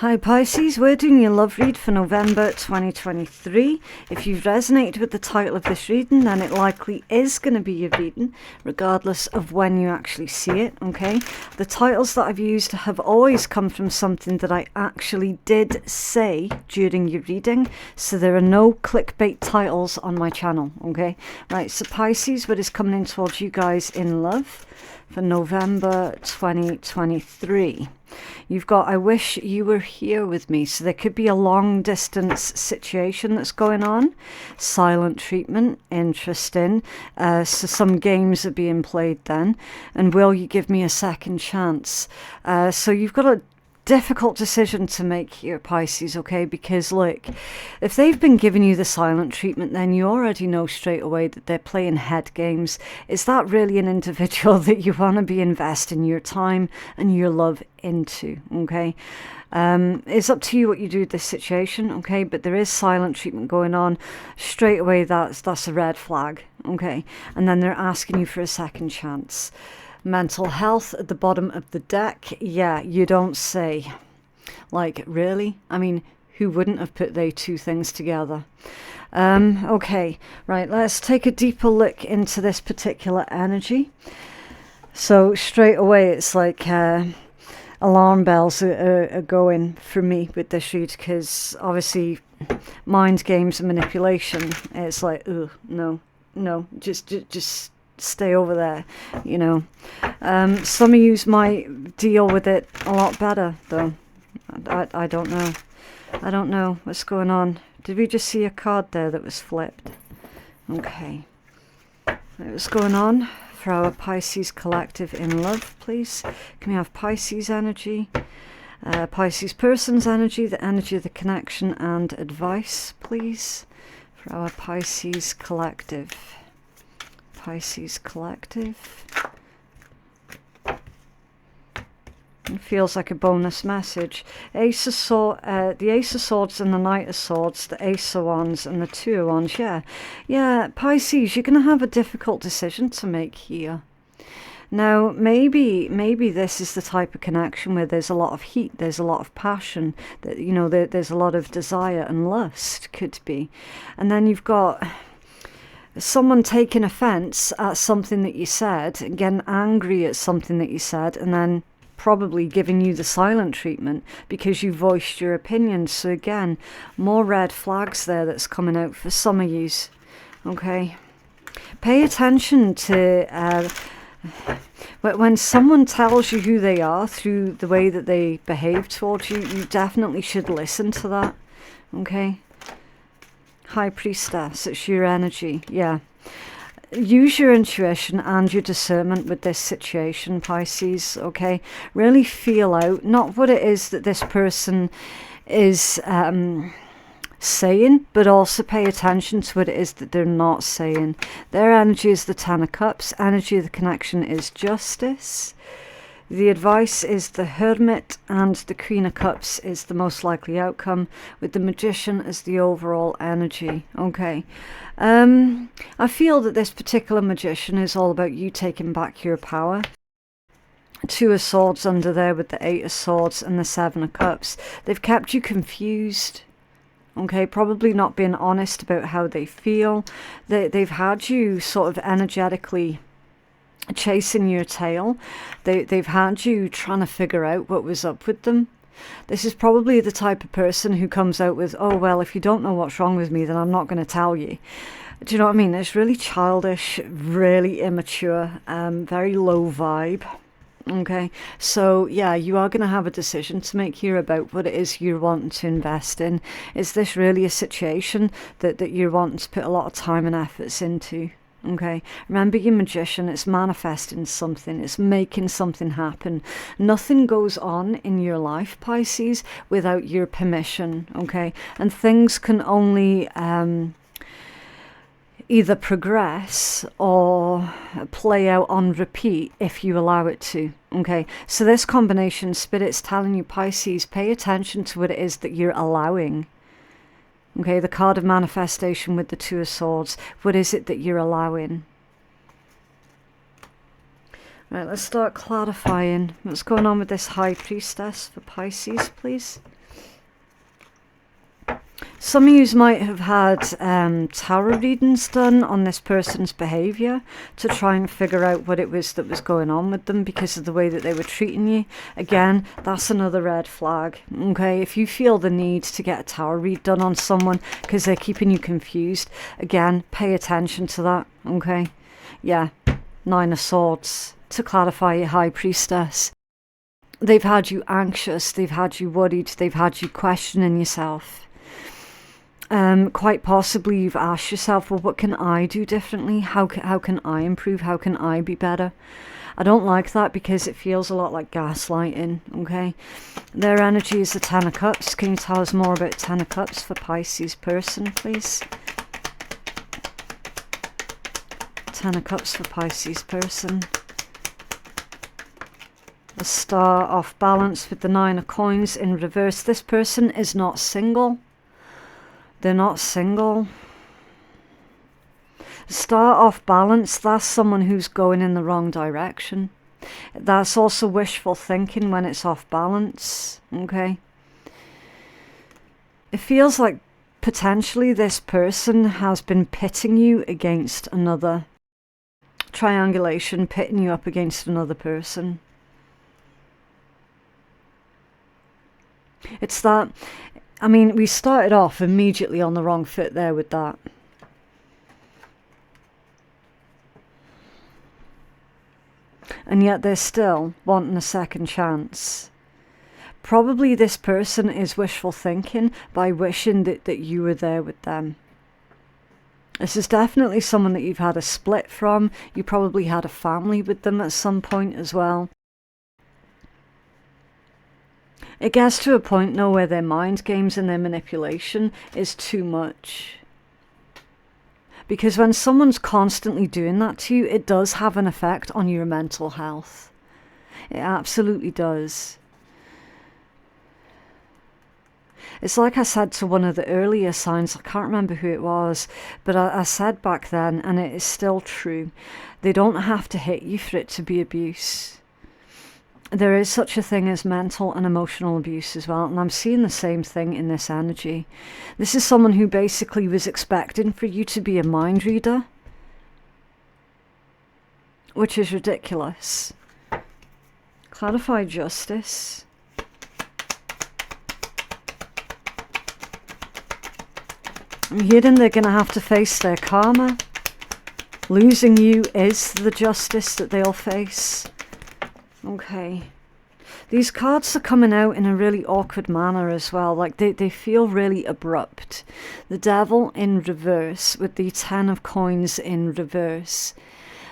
Hi Pisces, we're doing your love read for November 2023. If you've resonated with the title of this reading, then it likely is going to be your reading, regardless of when you actually see it, okay? The titles that I've used have always come from something that I actually did say during your reading, so there are no clickbait titles on my channel, okay? Right, so Pisces, what is coming in towards you guys in love for November 2023? You've got, I wish you were here with me. So there could be a long distance situation that's going on. Silent treatment, interesting. So some games are being played then. And will you give me a second chance? So you've got a difficult decision to make here, Pisces, okay? Because look, if they've been giving you the silent treatment, then you already know straight away that they're playing head games. Is that really an individual that you want to be investing your time and your love into, okay? It's up to you what you do with this situation, okay? But there is silent treatment going on. Straight away, that's a red flag, okay? And then they're asking you for a second chance. Mental health at the bottom of the deck. Yeah, you don't say. Like, really? I mean, who wouldn't have put they two things together? Okay, right, let's take a deeper look into this particular energy. So straight away, it's like alarm bells are going for me with this read, because obviously mind games and manipulation, it's like, ugh, no, just stay over there, you know. Some of you might deal with it a lot better, though. I don't know. I don't know what's going on. Did we just see a card there that was flipped? Okay. What's going on for our Pisces collective in love, please? Can we have Pisces energy? Pisces person's energy, the energy of the connection, and advice, please, for our Pisces collective. Pisces collective. It feels like a bonus message. The Ace of Swords and the Knight of Swords, the Ace of Wands and the Two of Wands. Yeah, Pisces, you're going to have a difficult decision to make here. Now, maybe this is the type of connection where there's a lot of heat, there's a lot of passion, that, you know, there's a lot of desire and lust, could be. And then you've got someone taking offense at something that you said, getting angry at something that you said, and then probably giving you the silent treatment because you voiced your opinion. So again, more red flags there that's coming out for some of yous, okay? Pay attention to when someone tells you who they are through the way that they behave towards you, you definitely should listen to that, okay? High Priestess, it's your energy, yeah. Use your intuition and your discernment with this situation, Pisces, okay? Really feel out, not what it is that this person is saying, but also pay attention to what it is that they're not saying. Their energy is the Ten of Cups. Energy of the connection is justice. The advice is the Hermit, and the Queen of Cups is the most likely outcome, with the Magician as the overall energy. Okay. I feel that this particular Magician is all about you taking back your power. Two of Swords under there with the Eight of Swords and the Seven of Cups. They've kept you confused. Okay, probably not being honest about how they feel. They've had you sort of energetically chasing your tail. They've had you trying to figure out what was up with them. This is probably the type of person who comes out with, oh, well, if you don't know what's wrong with me, then I'm not going to tell you. Do you know what I mean? It's really childish, really immature, very low vibe. Okay, so yeah, you are going to have a decision to make here about what it is you're wanting to invest in. Is this really a situation that you're wanting to put a lot of time and efforts into? Okay, remember your Magician, it's manifesting something, it's making something happen. Nothing goes on in your life, Pisces, without your permission, okay? And things can only either progress or play out on repeat if you allow it to, okay? So this combination, Spirit's telling you, Pisces, pay attention to what it is that you're allowing. Okay, the card of manifestation with the Two of Swords. What is it that you're allowing? Right, let's start clarifying what's going on with this High Priestess for Pisces, please. Some of you might have had tarot readings done on this person's behaviour to try and figure out what it was that was going on with them because of the way that they were treating you. Again, that's another red flag. Okay, if you feel the need to get a tarot read done on someone because they're keeping you confused, again, pay attention to that. Okay, yeah, 9 of Swords to clarify your High Priestess. They've had you anxious, they've had you worried, they've had you questioning yourself. Quite possibly you've asked yourself, well, what can I do differently? How can I improve? How can I be better? I don't like that because it feels a lot like gaslighting, okay? Their energy is the 10 of Cups. Can you tell us more about 10 of Cups for Pisces person, please? 10 of Cups for Pisces person. A Star off balance with the 9 of Coins in reverse. This person is not single. They're not single. Star off balance, that's someone who's going in the wrong direction. That's also wishful thinking when it's off balance, okay? It feels like potentially this person has been pitting you against another. Triangulation, pitting you up against another person. It's that... I mean, we started off immediately on the wrong foot there with that. And yet they're still wanting a second chance. Probably this person is wishful thinking by wishing that you were there with them. This is definitely someone that you've had a split from. You probably had a family with them at some point as well. It gets to a point now where their mind games and their manipulation is too much. Because when someone's constantly doing that to you, it does have an effect on your mental health. It absolutely does. It's like I said to one of the earlier signs, I can't remember who it was, but I said back then, and it is still true, they don't have to hit you for it to be abuse. There is such a thing as mental and emotional abuse as well, and I'm seeing the same thing in this energy. This is someone who basically was expecting for you to be a mind reader, which is ridiculous. Clarify justice. I'm hearing they're going to have to face their karma. Losing you is the justice that they'll face. Okay. These cards are coming out in a really awkward manner as well. Like they feel really abrupt. The Devil in reverse with the 10 of Coins in reverse.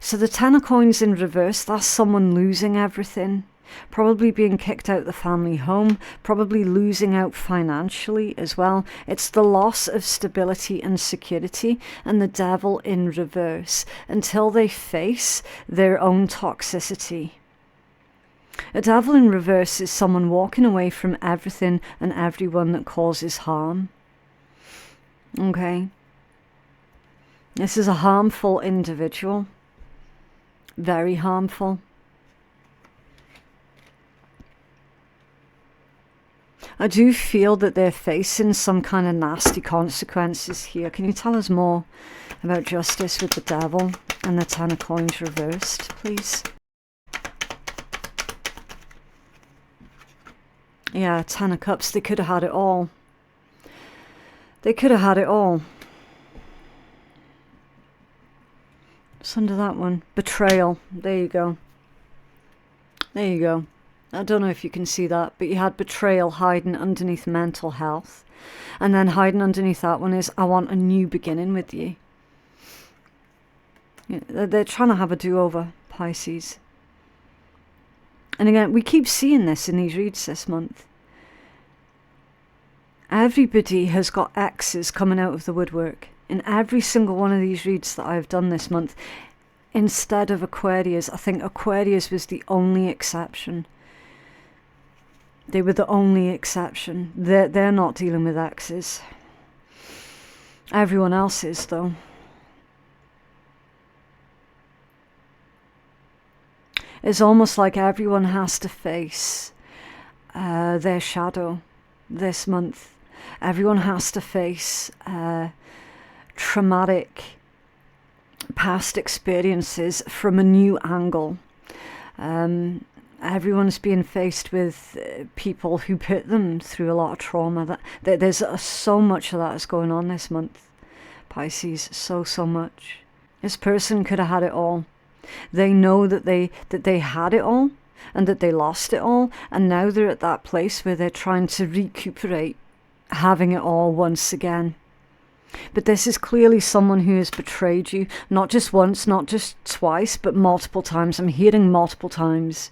So the 10 of Coins in reverse, that's someone losing everything. Probably being kicked out the family home. Probably losing out financially as well. It's the loss of stability and security. And the Devil in reverse. Until they face their own toxicity. A Devil in reverse is someone walking away from everything and everyone that causes harm. Okay. This is a harmful individual. Very harmful. I do feel that they're facing some kind of nasty consequences here. Can you tell us more about justice with the Devil and the 10 of Coins reversed, please? Yeah, 10 of Cups, they could have had it all. They could have had it all. It's under that one. Betrayal. There you go. There you go. I don't know if you can see that, but you had betrayal hiding underneath mental health. And then hiding underneath that one is, I want a new beginning with you. They're trying to have a do-over, Pisces. And again, we keep seeing this in these reads this month. Everybody has got exes coming out of the woodwork. In every single one of these reads that I've done this month. Instead of Aquarius, I think Aquarius was the only exception. They were the only exception. They're not dealing with exes. Everyone else is, though. It's almost like everyone has to face their shadow this month. Everyone has to face traumatic past experiences from a new angle. Everyone's being faced with people who put them through a lot of trauma. There's so much of that is going on this month, Pisces. So much. This person could have had it all. They know that they had it all and that they lost it all, and now they're at that place where they're trying to recuperate having it all once again. But this is clearly someone who has betrayed you, not just once, not just twice, but multiple times. I'm hearing multiple times.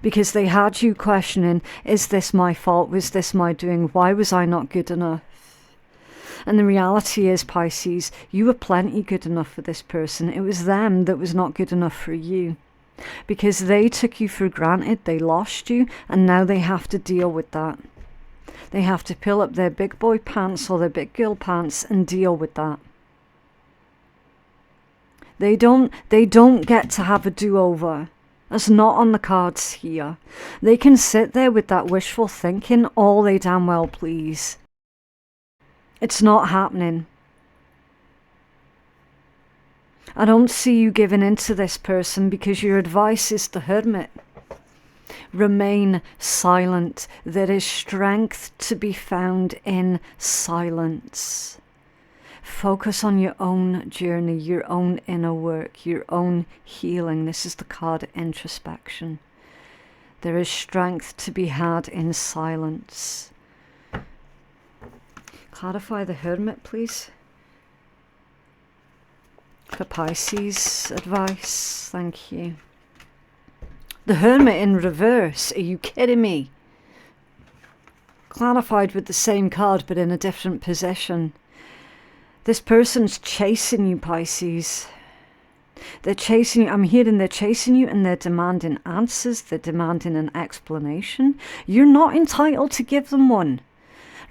Because they had you questioning, is this my fault? Was this my doing? Why was I not good enough? And the reality is, Pisces, you were plenty good enough for this person. It was them that was not good enough for you. Because they took you for granted, they lost you, and now they have to deal with that. They have to pull up their big boy pants or their big girl pants and deal with that. They don't get to have a do-over. That's not on the cards here. They can sit there with that wishful thinking all they damn well please. It's not happening. I don't see you giving in to this person because your advice is the Hermit. Remain silent. There is strength to be found in silence. Focus on your own journey, your own inner work, your own healing. This is the card introspection. There is strength to be had in silence. Clarify the Hermit, please. For Pisces advice, thank you. The Hermit in reverse, are you kidding me? Clarified with the same card but in a different position. This person's chasing you, Pisces. They're chasing you. I'm hearing they're chasing you and they're demanding answers. They're demanding an explanation. You're not entitled to give them one.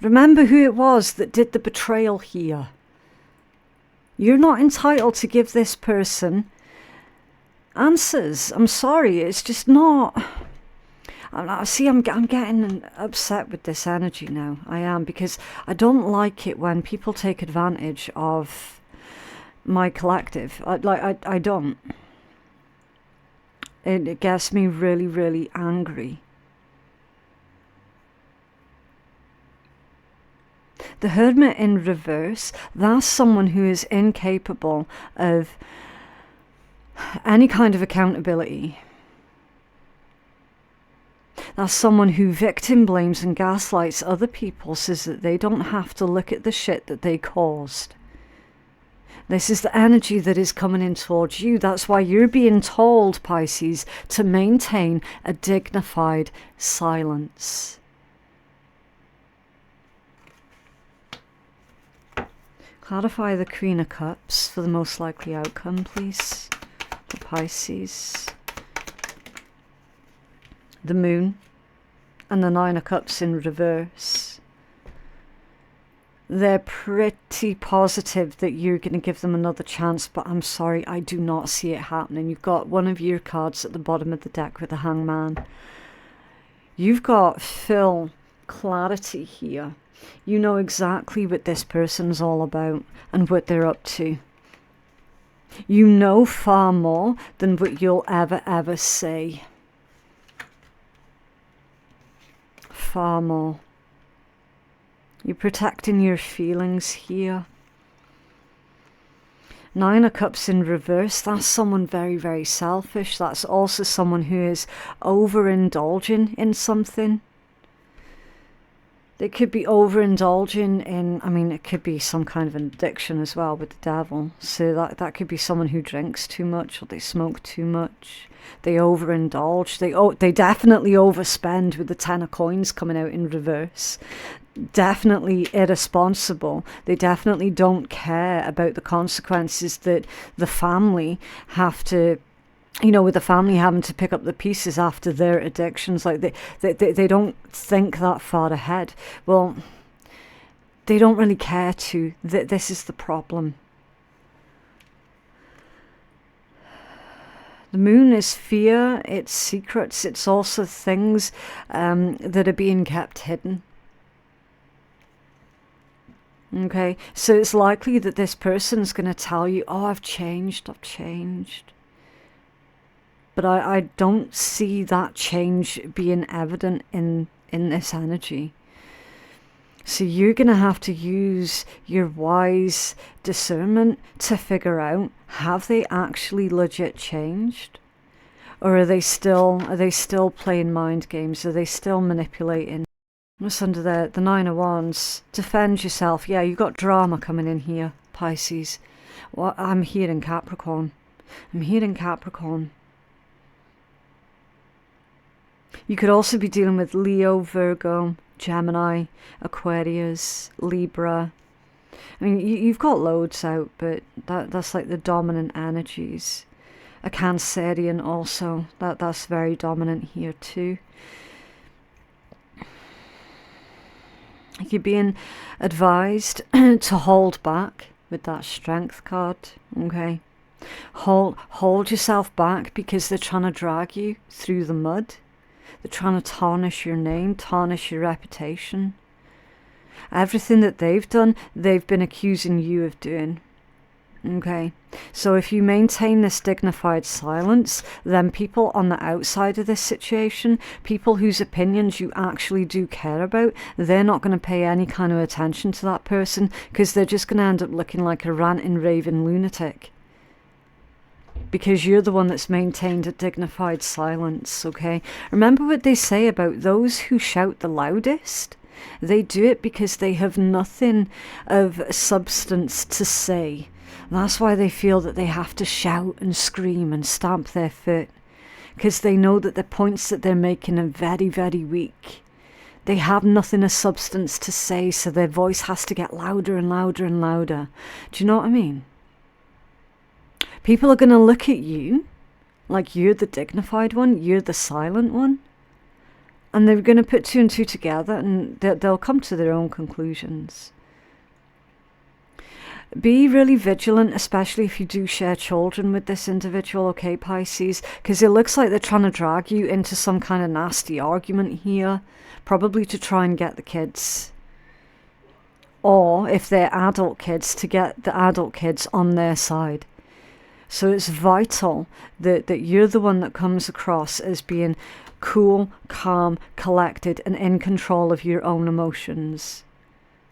Remember who it was that did the betrayal here. You're not entitled to give this person answers. I'm sorry, it's just not. See, I'm getting upset with this energy now. I am, because I don't like it when people take advantage of my collective. I don't. It gets me really, really angry. The Hermit in reverse, that's someone who is incapable of any kind of accountability. That's someone who victim blames and gaslights other people, says that they don't have to look at the shit that they caused. This is the energy that is coming in towards you. That's why you're being told, Pisces, to maintain a dignified silence. Clarify the Queen of Cups for the most likely outcome, please. For Pisces. The Moon and the Nine of Cups in reverse. They're pretty positive that you're going to give them another chance, but I'm sorry, I do not see it happening. You've got one of your cards at the bottom of the deck with the Hangman. You've got full clarity here. You know exactly what this person's all about and what they're up to. You know far more than what you'll ever say. Far more. You're protecting your feelings here. Nine of Cups in reverse, that's someone very, very selfish. That's also someone who is overindulging in something. They could be overindulging in, I mean, it could be some kind of an addiction as well with the Devil. So that could be someone who drinks too much or they smoke too much. They overindulge. They definitely overspend with the Ten of Coins coming out in reverse. Definitely irresponsible. They definitely don't care about the consequences that the family have to, you know, with the family having to pick up the pieces after their addictions. Like they don't think that far ahead. Well, they don't really care to. This is the problem. The Moon is fear, it's secrets, it's also things that are being kept hidden. Okay, so it's likely that this person's going to tell you, oh, I've changed. But I don't see that change being evident in this energy. So you're going to have to use your wise discernment to figure out, have they actually legit changed? Or are they still playing mind games? Are they still manipulating? What's under there? The Nine of Wands. Defend yourself. Yeah, you've got drama coming in here, Pisces. Well, I'm hearing Capricorn. You could also be dealing with Leo, Virgo, Gemini, Aquarius, Libra. I mean, you've got loads out, but that's like the dominant energies. A Cancerian also. That's very dominant here too. You're being advised to hold back with that Strength card, okay? Hold yourself back because they're trying to drag you through the mud. They're trying to tarnish your name, tarnish your reputation. Everything that they've done, they've been accusing you of doing. Okay, so if you maintain this dignified silence, then people on the outside of this situation, people whose opinions you actually do care about, they're not going to pay any kind of attention to that person because they're just going to end up looking like a ranting, raving lunatic. Because you're the one that's maintained a dignified silence, okay? Remember what they say about those who shout the loudest? They do it because they have nothing of substance to say. That's why they feel that they have to shout and scream and stamp their foot. Because they know that the points that they're making are very, very weak. They have nothing of substance to say, so their voice has to get louder and louder and louder. Do you know what I mean? People are going to look at you like you're the dignified one, you're the silent one. And they're going to put two and two together and they'll come to their own conclusions. Be really vigilant, especially if you do share children with this individual, okay, Pisces? Because it looks like they're trying to drag you into some kind of nasty argument here, probably to try and get the kids. Or, if they're adult kids, to get the adult kids on their side. So it's vital that you're the one that comes across as being cool, calm, collected, and in control of your own emotions.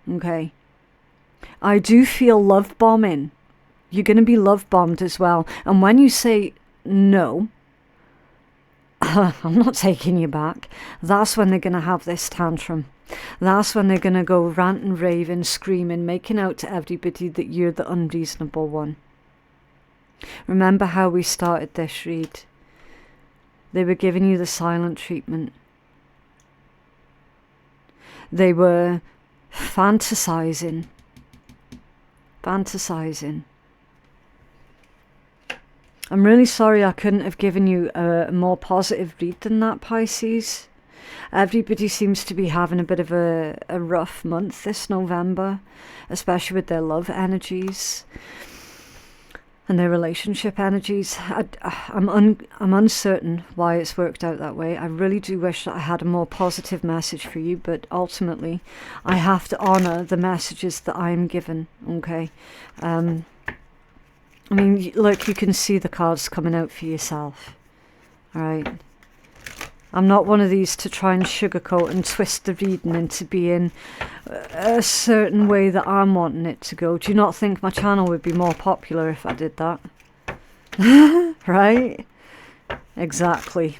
Okay? I do feel love bombing. You're going to be love bombed as well. And when you say no, I'm not taking you back, that's when they're going to have this tantrum. That's when they're going to go ranting, raving, screaming, making out to everybody that you're the unreasonable one. Remember how we started this read? They were giving you the silent treatment. They were fantasizing. I'm really sorry I couldn't have given you a more positive read than that, Pisces. Everybody seems to be having a bit of a rough month this November, especially with their love energies and their relationship energies. I'm uncertain why it's worked out that way. I really do wish that I had a more positive message for you, but ultimately I have to honor the messages that I am given, okay? I mean, look, you can see the cards coming out for yourself, all right? I'm not one of these to try and sugarcoat and twist the reading into being a certain way that I'm wanting it to go. Do you not think my channel would be more popular if I did that? Right? Exactly.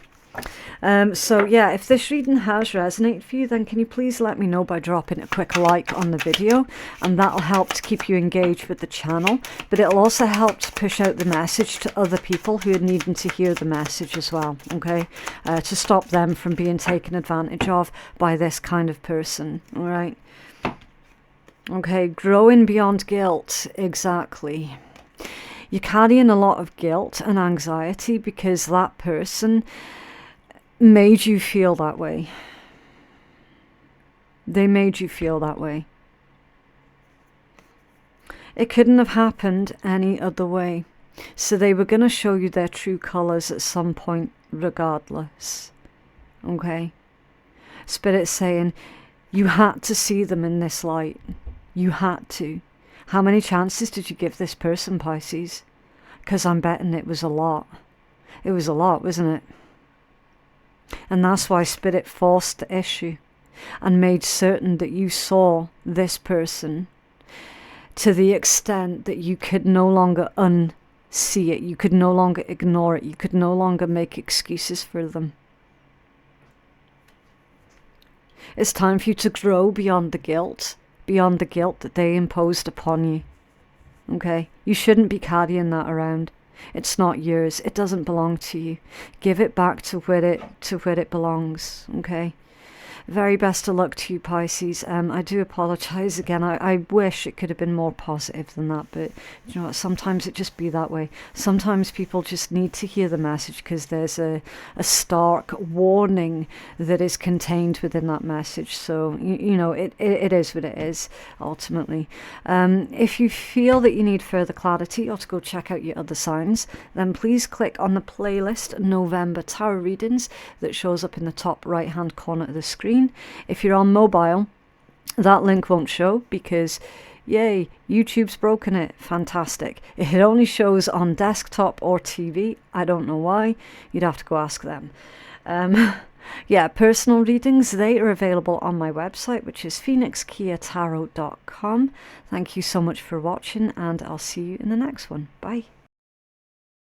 So yeah, if this reading has resonated for you, then can you please let me know by dropping a quick like on the video, and that'll help to keep you engaged with the channel, but it'll also help to push out the message to other people who are needing to hear the message as well, okay, to stop them from being taken advantage of by this kind of person. All right, okay, growing beyond guilt. Exactly. You're carrying a lot of guilt and anxiety because that person made you feel that way. They made you feel that way. It couldn't have happened any other way. So they were going to show you their true colors at some point regardless. Okay? Spirit's saying you had to see them in this light. You had to. How many chances did you give this person, Pisces? Because I'm betting it was a lot. It was a lot, wasn't it? And that's why Spirit forced the issue and made certain that you saw this person to the extent that you could no longer unsee it. You could no longer ignore it. You could no longer make excuses for them. It's time for you to grow beyond the guilt that they imposed upon you. Okay? You shouldn't be carrying that around. It's not yours. It doesn't belong to you. Give it back to where it belongs. Okay? Very best of luck to you, Pisces. I do apologise again. I wish it could have been more positive than that, but you know what, sometimes it just be that way. Sometimes people just need to hear the message because there's a stark warning that is contained within that message. So, you know, it is what it is, ultimately. If you feel that you need further clarity or to go check out your other signs, then please click on the playlist November Tarot Readings that shows up in the top right-hand corner of the screen. If you're on mobile, that link won't show because, yay, YouTube's broken it. Fantastic. It only shows on desktop or TV. I don't know why. You'd have to go ask them. Yeah, personal readings, they are available on my website, which is phoenixkeiatarot.com. Thank you so much for watching, and I'll see you in the next one. Bye.